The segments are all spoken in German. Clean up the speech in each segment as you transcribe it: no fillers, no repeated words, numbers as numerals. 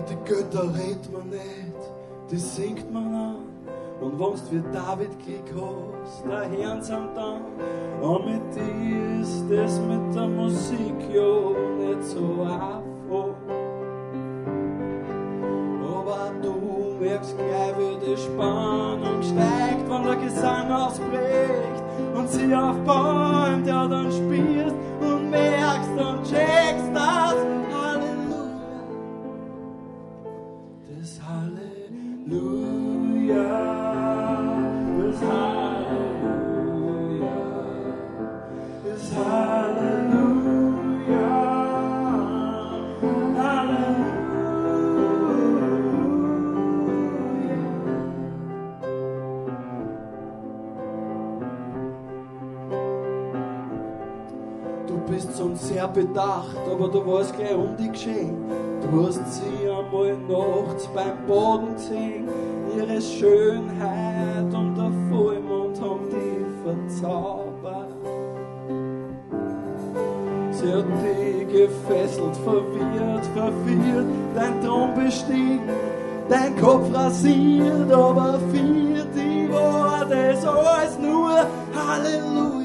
die Götter redet man nicht, die singt man an. Und wenn's wie David Krieg hast, der Herrn sind dann. Und mit dir ist das mit der Musik ja nicht so einfach. Aber du merkst gleich, wie die Spannung steigt, wenn der Gesang ausbricht und sie aufbäumt, ja dann spielst und merkst und checkst das Halleluja. Das Halleluja, das Halleluja, das Halleluja, Halleluja. Du bist sonst sehr bedacht, aber du weißt gleich um die geschehen. Du hast sie einmal nachts beim Boden gesehen. Ihre Schönheit und der Vollmond haben die verzaubert. Sie hat dich gefesselt, verwirrt, dein Traum bestiegen, dein Kopf rasiert, aber für die war das alles nur Halleluja.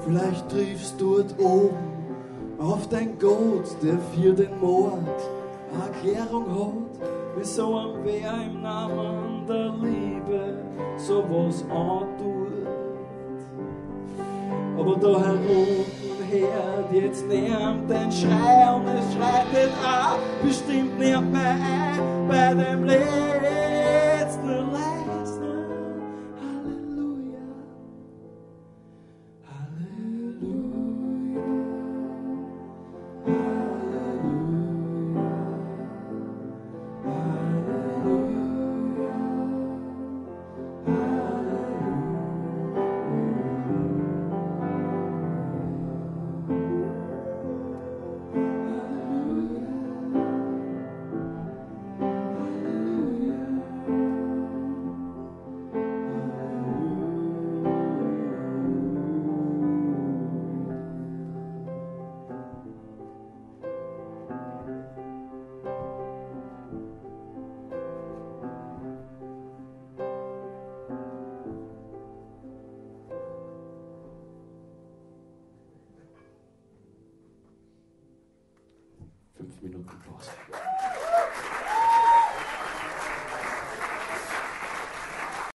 Vielleicht triffst du dort oben auf dein Gott, der für den Mord eine Erklärung hat, wieso ein wer im Namen der Liebe sowas antut. Aber da herunten hört jetzt niemand den Schrei und es schreitet auch bestimmt nicht mehr ein bei dem letzten leisen Halleluja. Halleluja. Halleluja. 5 Minuten Pause.